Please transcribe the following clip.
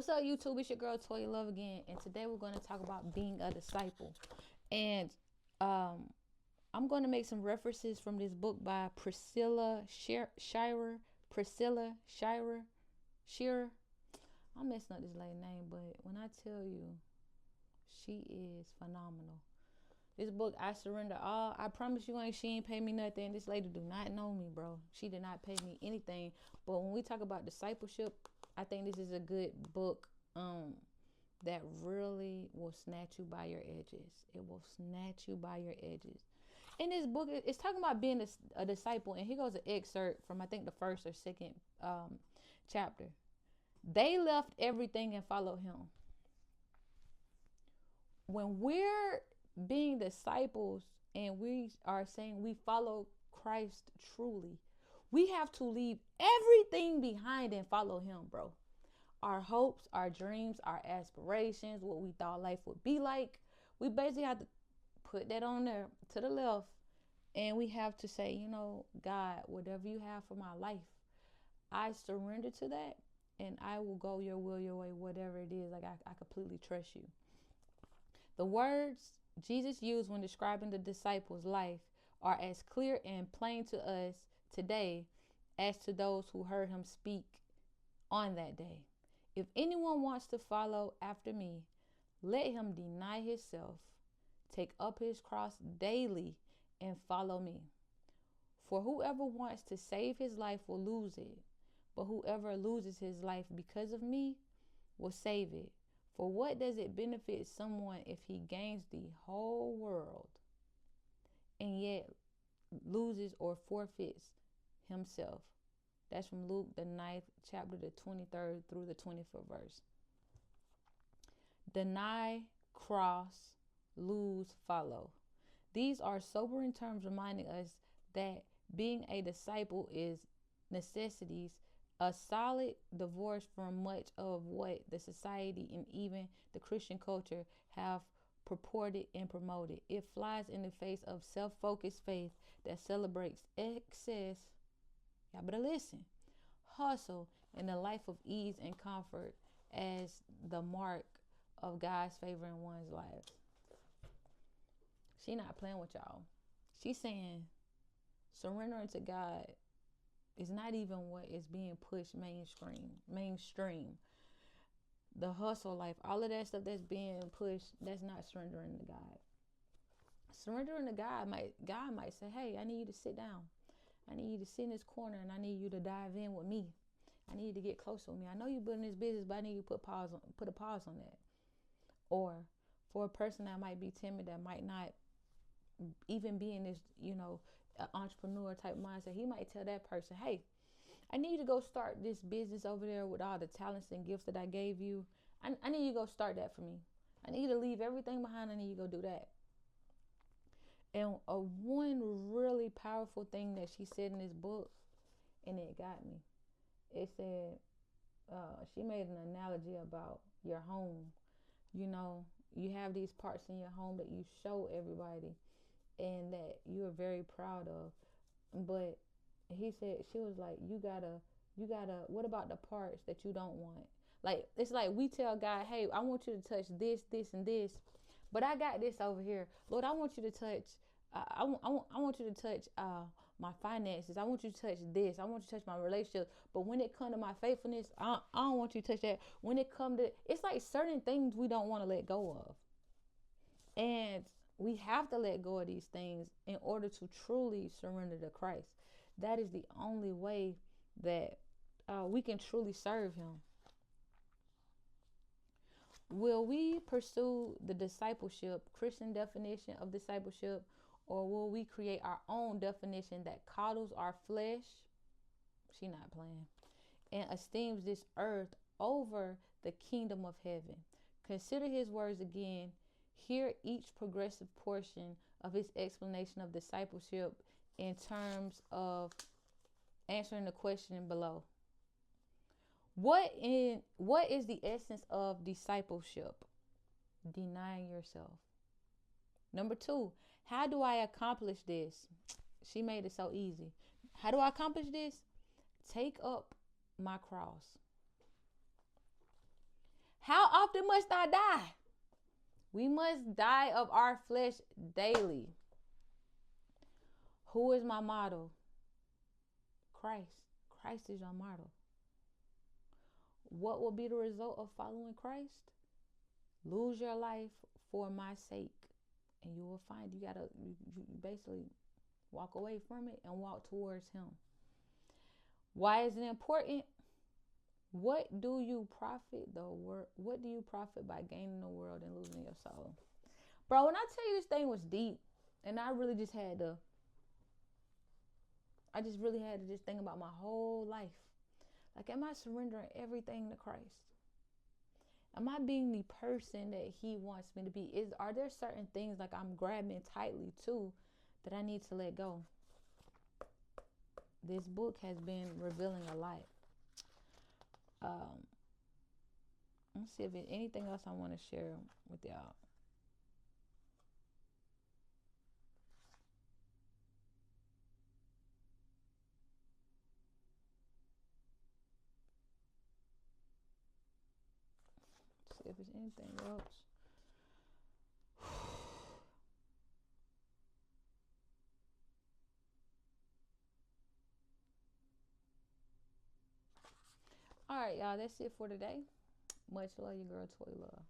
What's up, YouTube? It's your girl Toya Love again, and today we're going to talk about being a disciple. And I'm going to make some references from this book by Priscilla Shirer. I'm messing up this lady's name, but when I tell you, she is phenomenal. This book, I Surrender All. I promise you, she ain't pay me nothing. This lady do not know me, bro. She did not pay me anything. But when we talk about discipleship, I think this is a good book that really will snatch you by your edges. It will snatch you by your edges. In this book, it's talking about being a disciple. And here goes an excerpt from, I think, the first or second chapter. They left everything and followed him. When we're being disciples and we are saying we follow Christ truly, we have to leave everything behind and follow him, bro. Our hopes, our dreams, our aspirations, what we thought life would be like, we basically have to put that on there to the left, and we have to say, you know, God, whatever you have for my life, I surrender to that, and I will go your will, your way, whatever it is. Like, I completely trust you. The words Jesus used when describing the disciples' life are as clear and plain to us today as to those who heard him speak on that day. If anyone wants to follow after me, let him deny himself, take up his cross daily, and follow me. For whoever wants to save his life will lose it, but whoever loses his life because of me will save it. For what does it benefit someone if he gains the whole world and yet loses or forfeits himself? That's from Luke, the 9th chapter, the 23rd through the 24th verse. Deny, cross, lose, follow. These are sobering terms reminding us that being a disciple is necessities, a solid divorce from much of what the society and even the Christian culture have purported and promoted. It flies in the face of self-focused faith that celebrates excess, y'all better listen, hustle, and a life of ease and comfort as the mark of God's favor in one's life. She not playing with y'all. She's saying surrendering to God is not even what is being pushed mainstream. The hustle life, all of that stuff that's being pushed, that's not surrendering to God. Surrendering to God might say, hey, I need you to sit down. I need you to sit in this corner and I need you to dive in with me. I need you to get close with me. I know you're building this business, but I need you to put a pause on that. Or for a person that might be timid, that might not even be in this, entrepreneur type mindset, he might tell that person, hey, I need you to go start this business over there with all the talents and gifts that I gave you. I need you to go start that for me. I need you to leave everything behind. I need you to go do that. And one really powerful thing that she said in this book, and it got me. It said, she made an analogy about your home. You know, you have these parts in your home that you show everybody and that you are very proud of. But she was like, you gotta, what about the parts that you don't want? Like, it's like we tell God, hey, I want you to touch this, this, and this, but I got this over here. Lord, I want you to touch, I want you to touch my finances. I want you to touch this. I want you to touch my relationship. But when it comes to my faithfulness, I don't want you to touch that. When it comes to, it's like certain things we don't want to let go of. And we have to let go of these things in order to truly surrender to Christ. That is the only way that we can truly serve him. Will we pursue the discipleship, Christian definition of discipleship, or will we create our own definition that coddles our flesh? She not playing. And esteems this earth over the kingdom of heaven. Consider his words again. Hear each progressive portion of his explanation of discipleship in terms of answering the question below. What is the essence of discipleship? Denying yourself. Number 2, how do I accomplish this? She made it so easy. How do I accomplish this? Take up my cross. How often must I die? We must die of our flesh daily. Who is my model? Christ. Christ is your model. What will be the result of following Christ? Lose your life for my sake. And you will find you basically walk away from it and walk towards him. Why is it important? What do you profit What do you profit by gaining the world and losing your soul? Bro, when I tell you this thing was deep, and I really just had to just think about my whole life. Like, am I surrendering everything to Christ? Am I being the person that he wants me to be? Are there certain things like I'm grabbing tightly to that I need to let go? This book has been revealing a lot. Let's see if there's anything else I want to share with y'all. See if there's anything else. All right, y'all. That's it for today. Much love, your girl Toy Love.